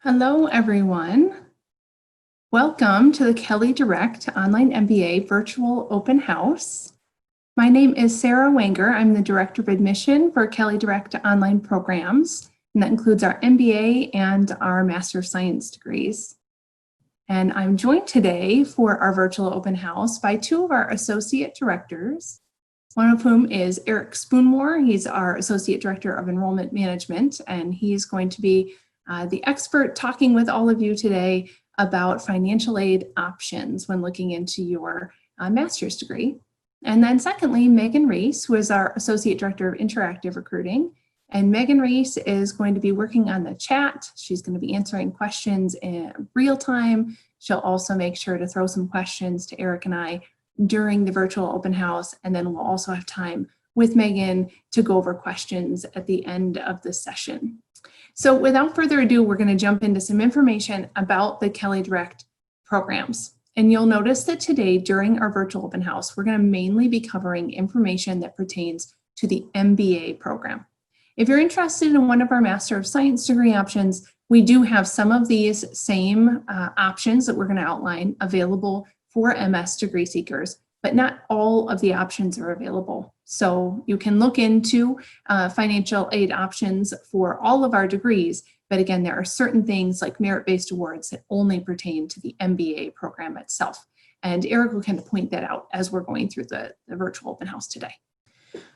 Hello, everyone. Welcome to the Kelley Direct Online MBA Virtual Open House. My name is Sarah Wanger. I'm the Director of Admission for Kelley Direct Online Programs, and that includes our MBA and our Master of Science degrees. And I'm joined today for our virtual open house by two of our Associate Directors, one of whom is Eric Spoonmore. He's our Associate Director of Enrollment Management, and he's going to be the expert talking with all of you today about financial aid options when looking into your master's degree. And then secondly, Megan Reese, who is our Associate Director of Interactive Recruiting. And Megan Reese is going to be working on the chat. She's going to be answering questions in real time. She'll also make sure to throw some questions to Eric and I during the virtual open house. And then we'll also have time with Megan to go over questions at the end of the session. So without further ado, we're going to jump into some information about the Kelley Direct programs. And you'll notice that today during our virtual open house, we're going to mainly be covering information that pertains to the MBA program. If you're interested in one of our Master of Science degree options, we do have some of these same options that we're going to outline available for MS degree seekers, but not all of the options are available. So you can look into financial aid options for all of our degrees, but again, there are certain things like merit-based awards that only pertain to the MBA program itself. And Eric will kind of point that out as we're going through the virtual open house today.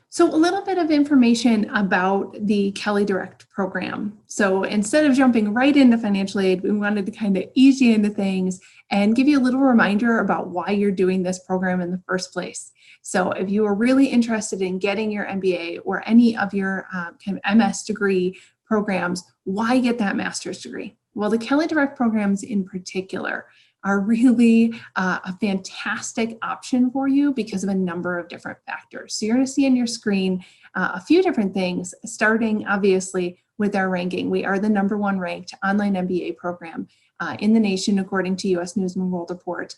So a little bit of information about the Kelley Direct program. So instead of jumping right into financial aid, we wanted to kind of ease you into things and give you a little reminder about why you're doing this program in the first place. So if you are really interested in getting your MBA or any of your kind of MS degree programs, why get that master's degree? Well, the Kelley Direct programs in particular are really a fantastic option for you because of a number of different factors. So you're going to see on your screen a few different things, starting obviously with our ranking. We are the #1 ranked online MBA program in the nation according to US News and World Report,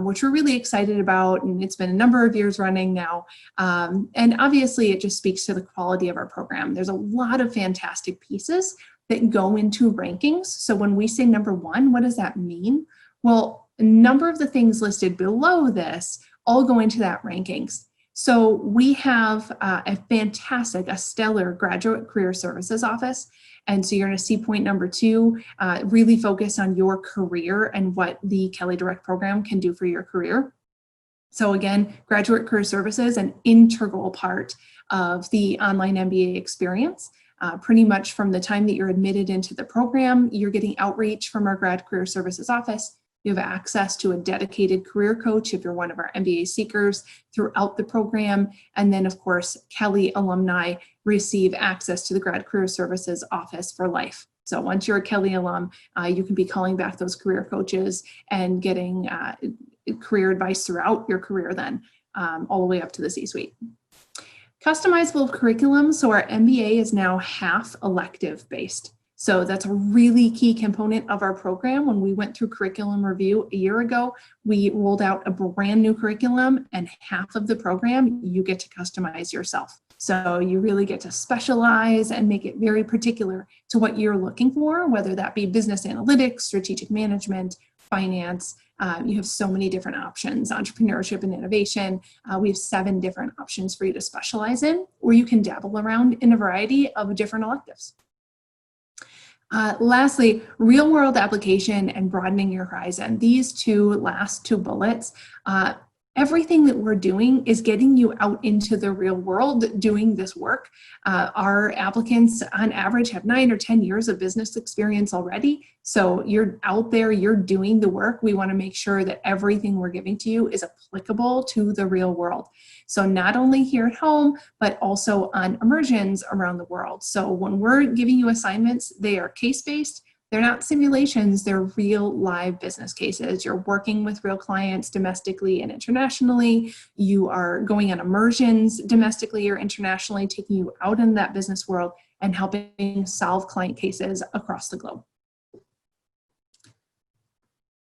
which we're really excited about, and it's been a number of years running now. And obviously it just speaks to the quality of our program. There's a lot of fantastic pieces that go into rankings. So when we say #1, what does that mean? Well, a number of the things listed below this all go into that rankings. So we have a fantastic, a stellar graduate career services office. And so you're going to see point #2, really focus on your career and what the Kelley Direct program can do for your career. So again, graduate career services, an integral part of the online MBA experience. Pretty much from the time that you're admitted into the program, you're getting outreach from our grad career services office. You have access to a dedicated career coach if you're one of our MBA seekers throughout the program. And then of course, Kelley alumni receive access to the grad career services office for life. So once you're a Kelley alum, you can be calling back those career coaches and getting career advice throughout your career then, all the way up to the C-suite. Customizable curriculum. So our MBA is now half elective based. So that's a really key component of our program. When we went through curriculum review a year ago, we rolled out a brand new curriculum, and half of the program you get to customize yourself. So you really get to specialize and make it very particular to what you're looking for, whether that be business analytics, strategic management, finance. You have so many different options, entrepreneurship and innovation. We have 7 different options for you to specialize in, or you can dabble around in a variety of different electives. Lastly, real world application and broadening your horizon. These last two bullets, everything that we're doing is getting you out into the real world doing this work. Our applicants on average have 9 or 10 years of business experience already. So you're out there, you're doing the work. We want to make sure that everything we're giving to you is applicable to the real world. So not only here at home, but also on immersions around the world. So when we're giving you assignments, they are case-based. They're not simulations, they're real live business cases. You're working with real clients domestically and internationally. You are going on immersions domestically or internationally, taking you out in that business world and helping solve client cases across the globe.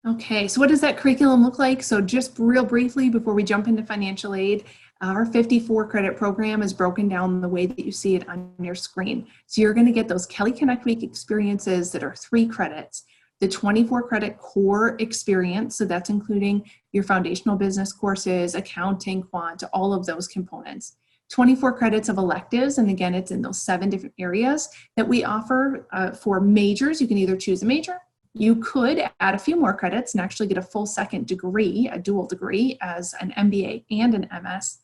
Okay, so what does that curriculum look like? So just real briefly before we jump into financial aid, Our 54 credit program is broken down the way that you see it on your screen. So you're going to get those Kelley Connect Week experiences that are 3 credits, the 24 credit core experience, so that's including your foundational business courses, accounting, quant, all of those components. 24 credits of electives, and again, it's in those 7 different areas that we offer for majors. You can either choose a major. You could add a few more credits and actually get a full second degree, a dual degree as an MBA and an MS.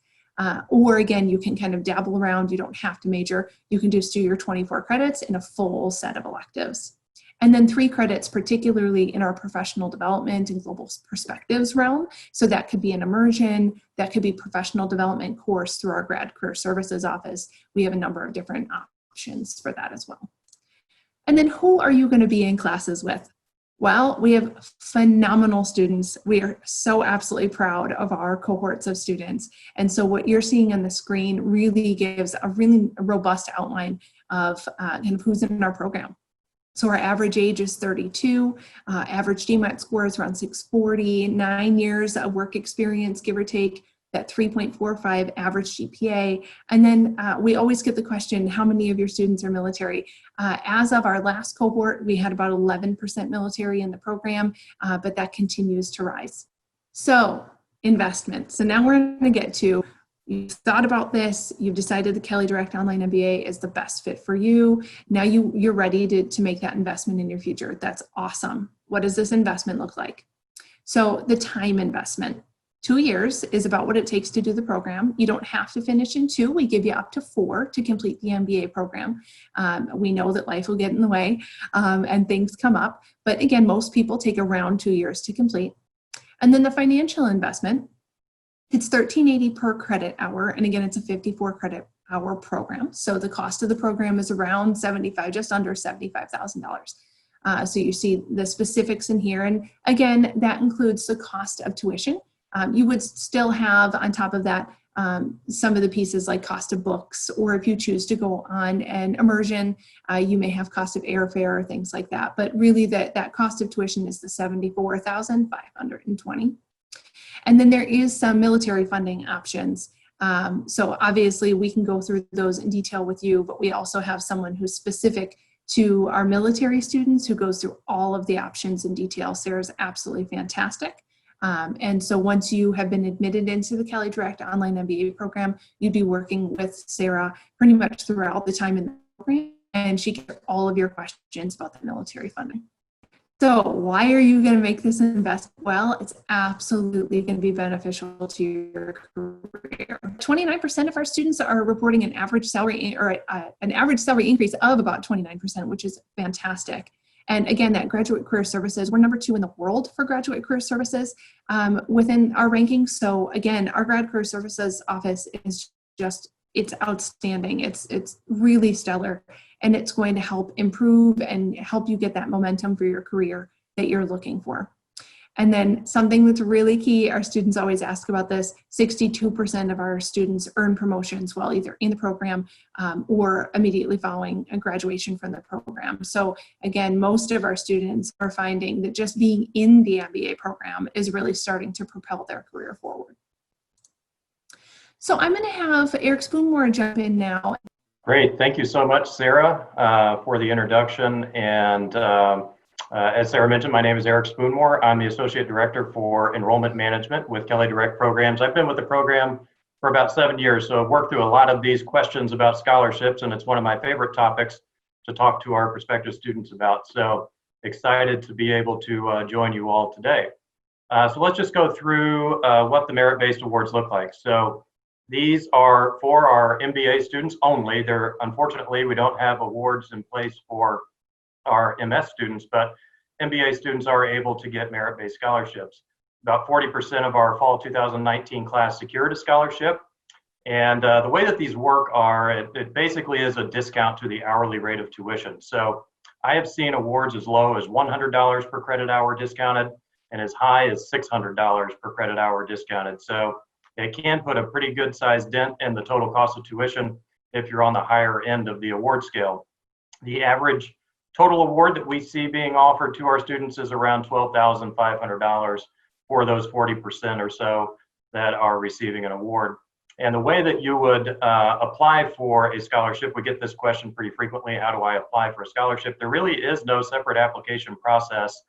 Or again, you can kind of dabble around. You don't have to major. You can just do your 24 credits in a full set of electives. And then 3 credits, particularly in our professional development and global perspectives realm. So that could be an immersion, that could be professional development course through our grad career services office. We have a number of different options for that as well. And then who are you going to be in classes with? Well, we have phenomenal students. We are so absolutely proud of our cohorts of students. And so what you're seeing on the screen really gives a really robust outline of kind of who's in our program. So our average age is 32, average GMAT score is around 640, 9 years of work experience, give or take, that 3.45 average GPA. And then we always get the question, how many of your students are military? As of our last cohort, we had about 11% military in the program, but that continues to rise. So investment. So now we're going to get to, you've thought about this, you've decided the Kelley Direct Online MBA is the best fit for you. Now you're ready to make that investment in your future. That's awesome. What does this investment look like? So the time investment. 2 years is about what it takes to do the program. You don't have to finish in 2. We give you up to 4 to complete the MBA program. We know that life will get in the way and things come up. But again, most people take around 2 years to complete. And then the financial investment, it's $13.80 per credit hour. And again, it's a 54 credit hour program. So the cost of the program is around just under $75,000. So you see the specifics in here. And again, that includes the cost of tuition. You would still have on top of that some of the pieces like cost of books, or if you choose to go on an immersion, you may have cost of airfare or things like that. But really that cost of tuition is the $74,520. And then there is some military funding options. So obviously we can go through those in detail with you, but we also have someone who's specific to our military students who goes through all of the options in detail. Sarah's absolutely fantastic. And so once you have been admitted into the Kelley Direct Online MBA program, you'd be working with Sarah pretty much throughout the time in the program, and she gets all of your questions about the military funding. So why are you going to make this investment? Well, it's absolutely going to be beneficial to your career. 29% of our students are reporting an average salary increase of about 29%, which is fantastic. And again, that graduate career services, we're number 2 in the world for graduate career services within our rankings. So again, our grad career services office is it's outstanding. It's really stellar, and it's going to help improve and help you get that momentum for your career that you're looking for. And then something that's really key, our students always ask about this, 62% of our students earn promotions while either in the program or immediately following a graduation from the program. So again, most of our students are finding that just being in the MBA program is really starting to propel their career forward. So I'm going to have Eric Spoonmore jump in now. Great. Thank you so much, Sarah, for the introduction. And as Sarah mentioned, my name is Eric Spoonmore. I'm the Associate Director for Enrollment Management with Kelley Direct Programs. I've been with the program for about 7 years, so I've worked through a lot of these questions about scholarships, and it's one of my favorite topics to talk to our prospective students about. So excited to be able to join you all today. So let's just go through what the merit-based awards look like. So these are for our MBA students only. Unfortunately, we don't have awards in place for our MS students, but MBA students are able to get merit-based scholarships. About 40% of our fall 2019 class secured a scholarship. And the way that these work it basically is a discount to the hourly rate of tuition. So I have seen awards as low as $100 per credit hour discounted and as high as $600 per credit hour discounted. So it can put a pretty good sized dent in the total cost of tuition if you're on the higher end of the award scale. The average total award that we see being offered to our students is around $12,500 for those 40% or so that are receiving an award. And the way that you would apply for a scholarship, we get this question pretty frequently: how do I apply for a scholarship? There really is no separate application process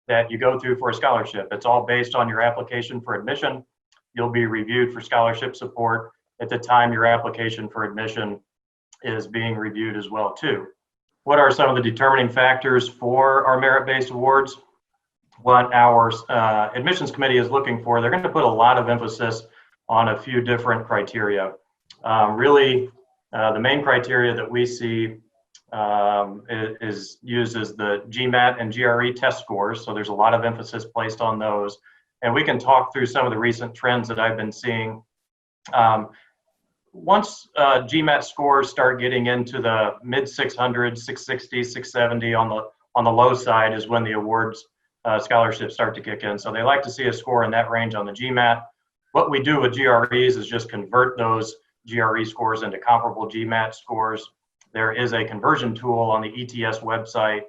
that you go through for a scholarship. It's all based on your application for admission. You'll be reviewed for scholarship support at the time your application for admission is being reviewed as well too. What are some of the determining factors for our merit-based awards? What our admissions committee is looking for, they're going to put a lot of emphasis on a few different criteria. The main criteria that we see is used as the GMAT and GRE test scores. So there's a lot of emphasis placed on those. And we can talk through some of the recent trends that I've been seeing. Once GMAT scores start getting into the mid 600s, 660, 670 on the low side is when the awards scholarships start to kick in. So they like to see a score in that range on the GMAT. What we do with GREs is just convert those GRE scores into comparable GMAT scores. There is a conversion tool on the ETS website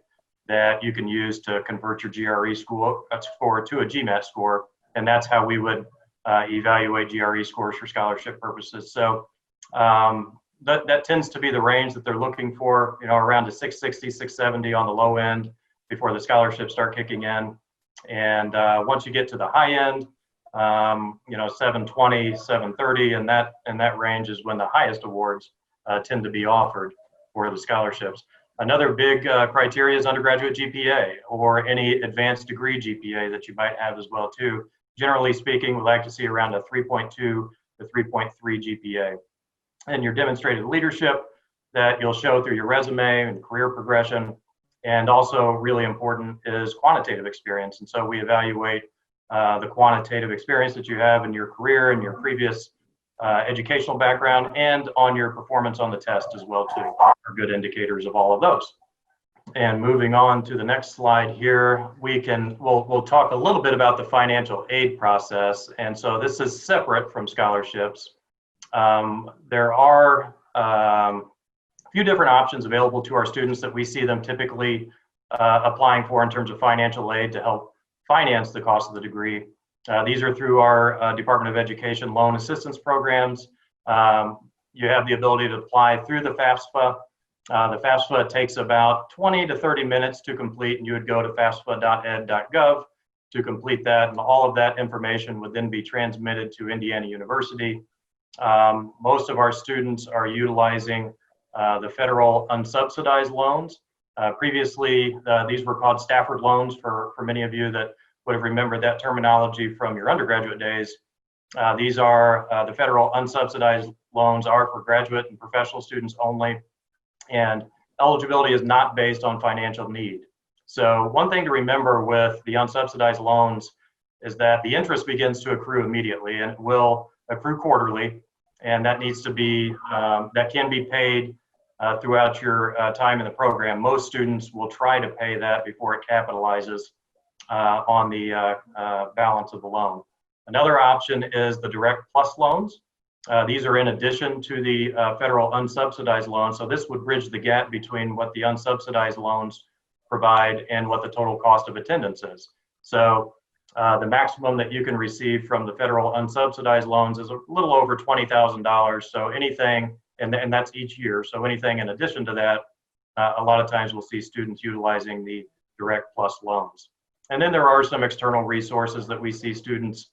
that you can use to convert your GRE score to a GMAT score, and that's how we would evaluate GRE scores for scholarship purposes. So that tends to be the range that they're looking for, around a 660, 670 on the low end before the scholarships start kicking in. And once you get to the high end, 720, 730, and that range is when the highest awards tend to be offered for the scholarships. Another big criteria is undergraduate GPA or any advanced degree GPA that you might have as well too. Generally speaking, we like to see around a 3.2 to 3.3 GPA. And your demonstrated leadership that you'll show through your resume and career progression. And also really important is quantitative experience. And so we evaluate the quantitative experience that you have in your career and your previous educational background, and on your performance on the test as well too, are good indicators of all of those. And moving on to the next slide here, we'll talk a little bit about the financial aid process. And so this is separate from scholarships. There are a few different options available to our students that we see them typically applying for in terms of financial aid to help finance the cost of the degree. These are through our Department of Education loan assistance programs. You have the ability to apply through the FAFSA. The FAFSA takes about 20 to 30 minutes to complete, and you would go to fafsa.ed.gov to complete that, and all of that information would then be transmitted to Indiana University. Most of our students are utilizing the federal unsubsidized loans. Previously, these were called Stafford loans for many of you that would have remembered that terminology from your undergraduate days. These are the federal unsubsidized loans are for graduate and professional students only, and eligibility is not based on financial need. So one thing to remember with the unsubsidized loans is that the interest begins to accrue immediately, and it will accrue quarterly, and that needs to be, that can be paid throughout your time in the program. Most students will try to pay that before it capitalizes on the balance of the loan. Another option is the Direct Plus loans. These are in addition to the federal unsubsidized loans. So this would bridge the gap between what the unsubsidized loans provide and what the total cost of attendance is. So the maximum that you can receive from the federal unsubsidized loans is a little over $20,000. So anything, and that's each year. So anything in addition to that, a lot of times we'll see students utilizing the Direct Plus loans. And then there are some external resources that we see students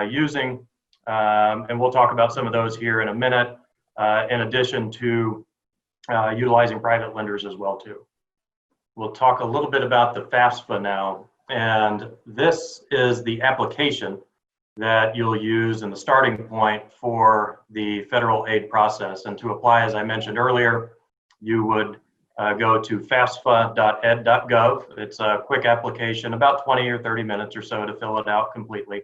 using, and we'll talk about some of those here in a minute, in addition to utilizing private lenders as well too. We'll talk a little bit about the FAFSA now, and this is the application that you'll use in the starting point for the federal aid process. And to apply, as I mentioned earlier, you would go to fafsa.ed.gov. It's a quick application, about 20 or 30 minutes or so to fill it out completely.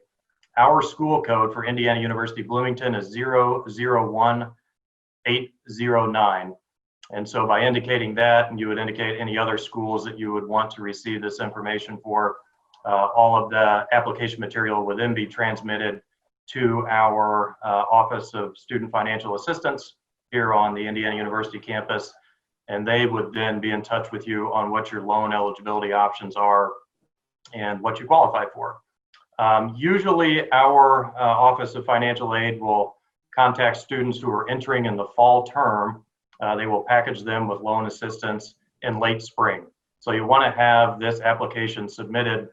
Our school code for Indiana University Bloomington is 001809. And so by indicating that, and you would indicate any other schools that you would want to receive this information for, all of the application material would then be transmitted to our Office of Student Financial Assistance here on the Indiana University campus. And they would then be in touch with you on what your loan eligibility options are and what you qualify for. Usually our Office of Financial Aid will contact students who are entering in the fall term. They will package them with loan assistance in late spring. So you want to have this application submitted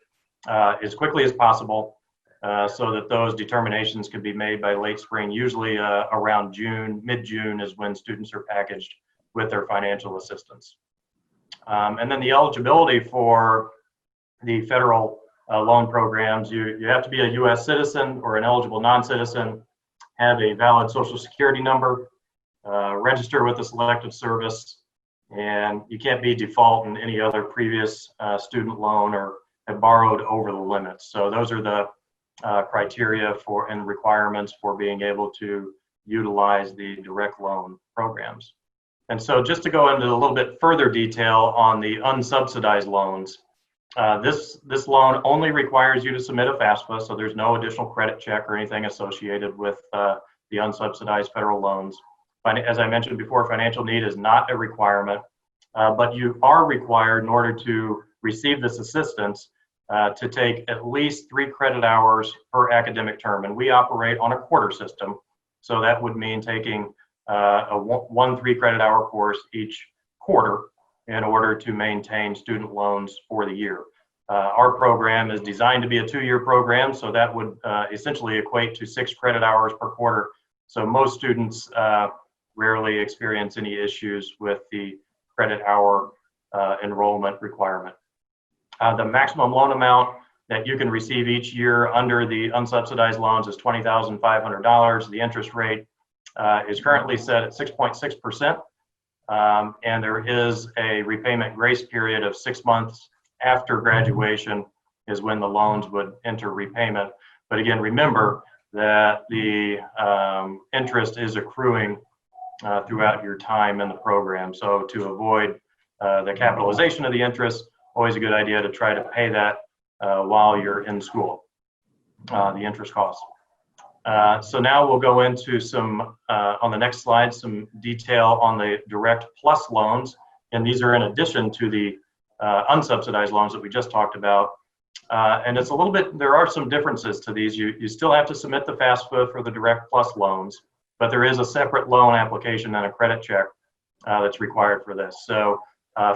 as quickly as possible so that those determinations can be made by late spring. Usually around June, mid-June is when students are packaged with their financial assistance. And then the eligibility for the federal loan programs, you have to be a U.S. citizen or an eligible non-citizen, have a valid Social Security number, register with the Selective Service, and you can't be default in any other previous student loan or have borrowed over the limits. So those are the criteria for and requirements for being able to utilize the direct loan programs. And so just to go into a little bit further detail on the unsubsidized loans, this loan only requires you to submit a FAFSA, so there's no additional credit check or anything associated with the unsubsidized federal loans. As I mentioned before, financial need is not a requirement, but you are required in order to receive this assistance to take at least 3 credit hours per academic term. And we operate on a quarter system, so that would mean taking one 3 credit hour course each quarter in order to maintain student loans for the year. Our program is designed to be a 2-year program, so that would essentially equate to 6 credit hours per quarter. So most students rarely experience any issues with the credit hour enrollment requirement. The maximum loan amount that you can receive each year under the unsubsidized loans is $20,500. The interest rate is currently set at 6.6%, and there is a repayment grace period of 6 months after graduation is when the loans would enter repayment. But again, remember that the interest is accruing throughout your time in the program. So to avoid the capitalization of the interest, always a good idea to try to pay that while you're in school, the interest costs. So now we'll go into some, on the next slide, some detail on the Direct Plus loans. And these are in addition to the unsubsidized loans that we just talked about. And it's a little bit, there are some differences to these. You still have to submit the FAFSA for the Direct Plus loans, but there is a separate loan application and a credit check that's required for this. So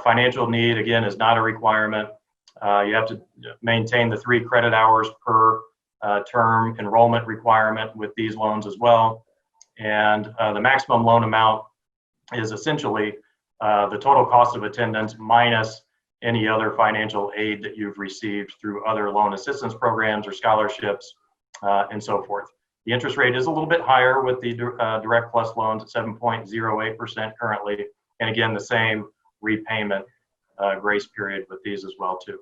financial need, again, is not a requirement. You have to maintain the 3 credit hours per term enrollment requirement with these loans as well. And the maximum loan amount is essentially the total cost of attendance minus any other financial aid that you've received through other loan assistance programs or scholarships and so forth. The interest rate is a little bit higher with the Direct Plus loans at 7.08% currently. And again, the same repayment grace period with these as well too.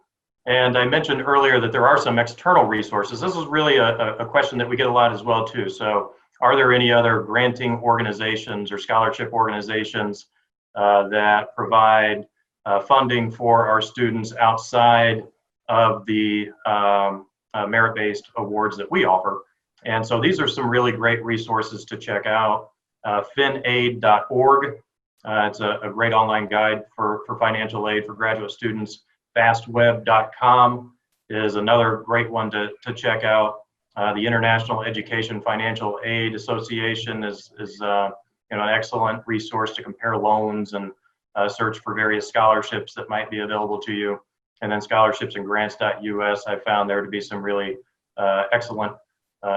And I mentioned earlier that there are some external resources. This is really a question that we get a lot as well too. So are there any other granting organizations or scholarship organizations that provide funding for our students outside of the merit-based awards that we offer? And so these are some really great resources to check out. finaid.org. It's a great online guide for financial aid for graduate students. Fastweb.com is another great one to check out. The International Education Financial Aid Association is an excellent resource to compare loans and search for various scholarships that might be available to you. And then scholarshipsandgrants.us, I found there to be some really excellent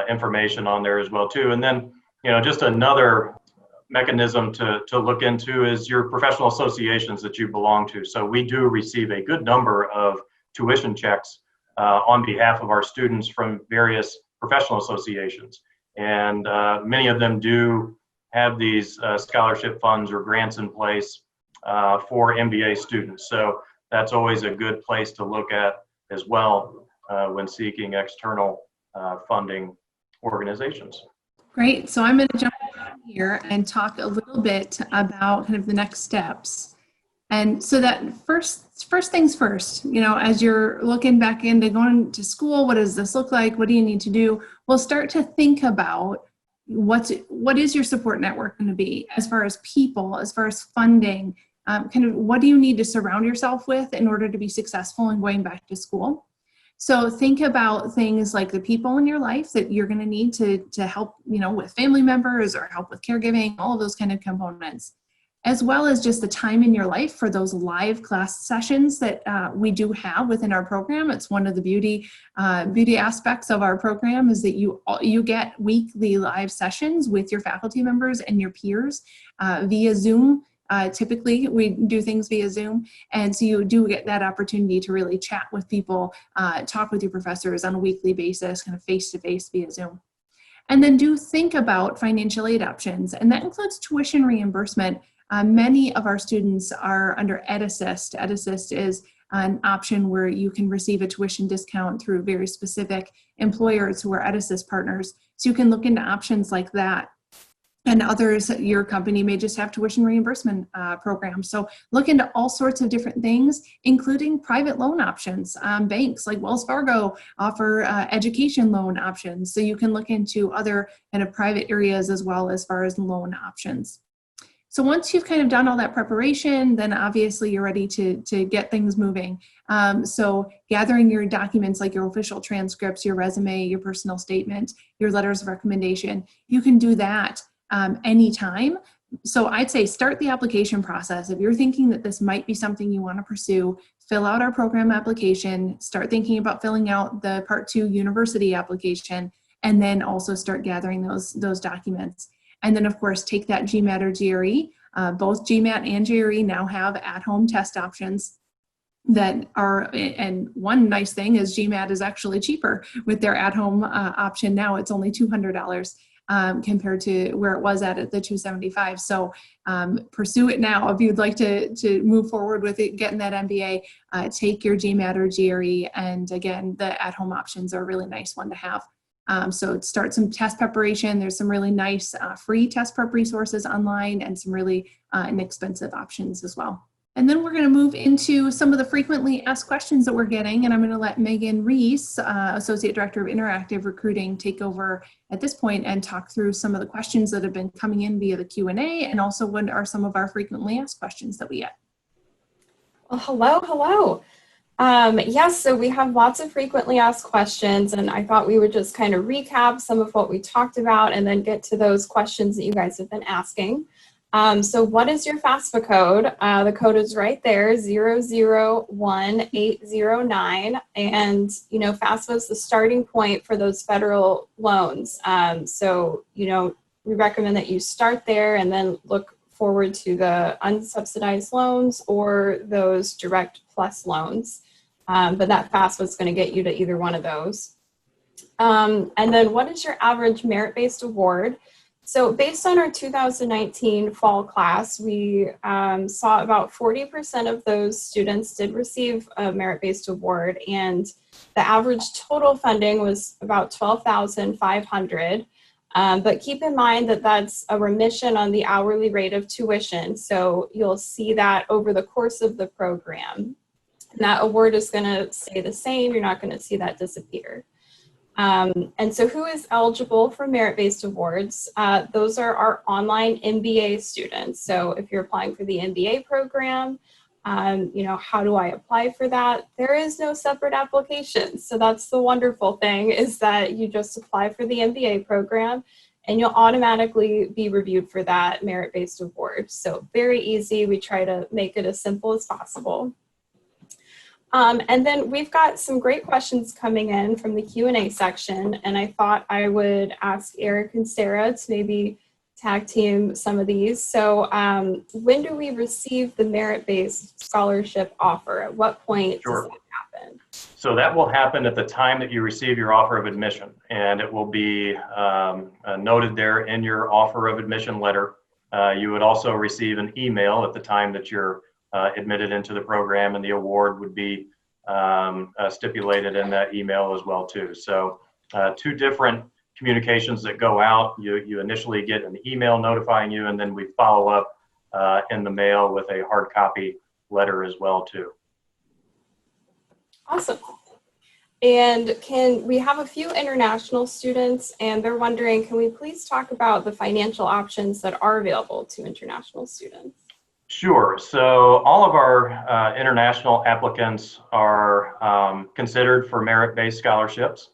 information on there as well too. And then, just another mechanism to look into is your professional associations that you belong to. So we do receive a good number of tuition checks on behalf of our students from various professional associations. And many of them do have these scholarship funds or grants in place for MBA students. So that's always a good place to look at as well when seeking external funding organizations. Great. So I'm going to jump in here and talk a little bit about kind of the next steps. And so that first things first, as you're looking back into going to school, what does this look like? What do you need to do? We'll start to think about what is your support network going to be as far as people, as far as funding, kind of what do you need to surround yourself with in order to be successful in going back to school? So think about things like the people in your life that you're going to need to help, with family members or help with caregiving, all of those kind of components, as well as just the time in your life for those live class sessions that we do have within our program. It's one of the beauty aspects of our program is that you get weekly live sessions with your faculty members and your peers via Zoom. Typically, we do things via Zoom, and so you do get that opportunity to really chat with people, talk with your professors on a weekly basis, kind of face-to-face via Zoom. And then do think about financial aid options, and that includes tuition reimbursement. Many of our students are under EdAssist. EdAssist is an option where you can receive a tuition discount through very specific employers who are EdAssist partners. So you can look into options like that. And others, your company may just have tuition reimbursement programs. So look into all sorts of different things, including private loan options. Banks like Wells Fargo offer education loan options. So you can look into other kind of private areas as well as far as loan options. So once you've kind of done all that preparation, then obviously you're ready to get things moving. So gathering your documents like your official transcripts, your resume, your personal statement, your letters of recommendation, you can do that anytime. So I'd say start the application process. If you're thinking that this might be something you want to pursue, fill out our program application, start thinking about filling out the Part 2 university application, and then also start gathering those documents. And then of course, take that GMAT or GRE. Both GMAT and GRE now have at-home test options that are, and one nice thing is GMAT is actually cheaper with their at-home option now. It's only $200. Compared to where it was at the $275. So pursue it now. If you'd like to move forward with it, getting that MBA, take your GMAT or GRE. And again, the at-home options are a really nice one to have. So start some test preparation. There's some really nice free test prep resources online and some really inexpensive options as well. And then we're going to move into some of the frequently asked questions that we're getting. And I'm going to let Megan Reese, Associate Director of Interactive Recruiting, take over at this point and talk through some of the questions that have been coming in via the Q&A, and also what are some of our frequently asked questions that we get. Well, hello. Yes, so we have lots of frequently asked questions, and I thought we would just kind of recap some of what we talked about and then get to those questions that you guys have been asking. So what is your FAFSA code? The code is right there, 001809. And, FAFSA is the starting point for those federal loans. So, we recommend that you start there and then look forward to the unsubsidized loans or those direct plus loans. But that FAFSA is going to get you to either one of those. And then what is your average merit-based award? So based on our 2019 fall class, we saw about 40% of those students did receive a merit-based award, and the average total funding was about $12,500. But keep in mind that that's a remission on the hourly rate of tuition. So you'll see that over the course of the program. And that award is going to stay the same. You're not going to see that disappear. And so who is eligible for merit-based awards? Those are our online MBA students. So if you're applying for the MBA program, how do I apply for that? There is no separate application. So that's the wonderful thing, is that you just apply for the MBA program and you'll automatically be reviewed for that merit-based award. So very easy. We try to make it as simple as possible. And then we've got some great questions coming in from the Q&A section, and I thought I would ask Eric and Sarah to maybe tag team some of these. So when do we receive the merit-based scholarship offer? At what point does that happen? So that will happen at the time that you receive your offer of admission, and it will be noted there in your offer of admission letter. You would also receive an email at the time that you're admitted into the program, and the award would be stipulated in that email as well too. So two different communications that go out. You initially get an email notifying you, and then we follow up in the mail with a hard copy letter as well too. Awesome. And we have a few international students, and they're wondering, can we please talk about the financial options that are available to international students? Sure. So all of our international applicants are considered for merit-based scholarships.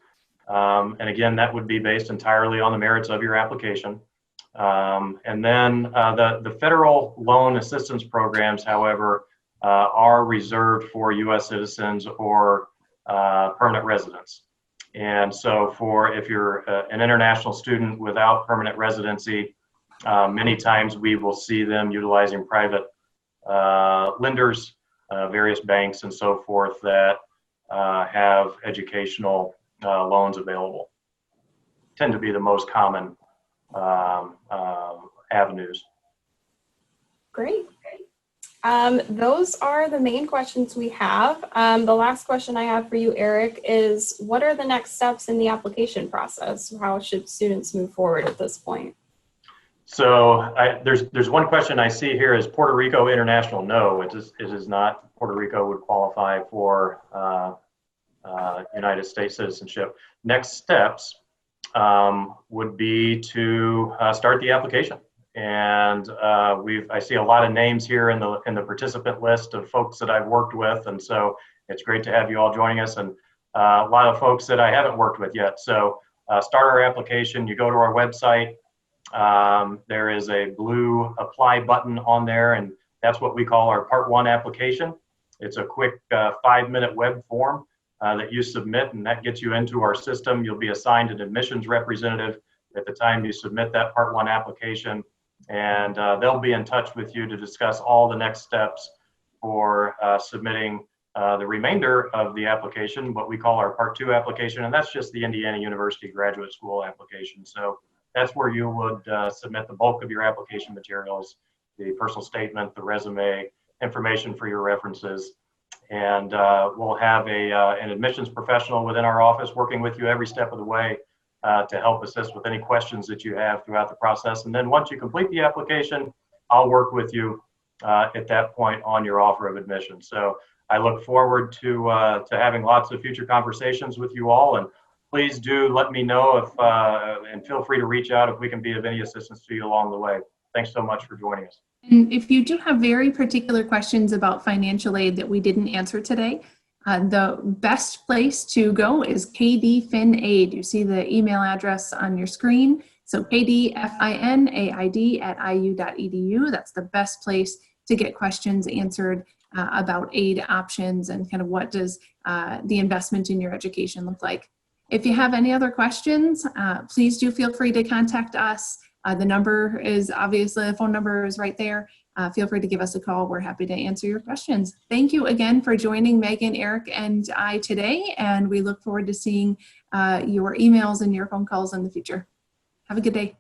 And again, that would be based entirely on the merits of your application. And then the federal loan assistance programs, however, are reserved for U.S. citizens or permanent residents. And so if you're an international student without permanent residency, many times we will see them utilizing private lenders, various banks and so forth that have educational loans available. Tend to be the most common avenues. Great. Those are the main questions we have. The last question I have for you, Eric, is what are the next steps in the application process? How should students move forward at this point? So there's one question I see here is Puerto Rico international. No, it is not. Puerto Rico would qualify for United States citizenship. Next steps would be to start the application. And I see a lot of names here in the participant list of folks that I've worked with, and so it's great to have you all joining us, and a lot of folks that I haven't worked with yet. So start our application. You go to our website. There is a blue apply button on there, and that's what we call our Part 1 application. It's a quick 5-minute web form that you submit, and that gets you into our system. You'll be assigned an admissions representative at the time you submit that Part 1 application, and they'll be in touch with you to discuss all the next steps for submitting the remainder of the application, what we call our Part 2 application, and that's just the Indiana University Graduate School application. So that's where you would submit the bulk of your application materials, the personal statement, the resume, information for your references. And we'll have an admissions professional within our office working with you every step of the way to help assist with any questions that you have throughout the process. And then once you complete the application, I'll work with you at that point on your offer of admission. So I look forward to having lots of future conversations with you all. And please do let me know if, and feel free to reach out if we can be of any assistance to you along the way. Thanks so much for joining us. And if you do have very particular questions about financial aid that we didn't answer today, the best place to go is KDFinAid. You see the email address on your screen. So KDFINAID@iu.edu. That's the best place to get questions answered about aid options and kind of what does the investment in your education look like. If you have any other questions, please do feel free to contact us. The number is obviously, the phone number is right there. Feel free to give us a call. We're happy to answer your questions. Thank you again for joining Megan, Eric, and I today, and we look forward to seeing your emails and your phone calls in the future. Have a good day.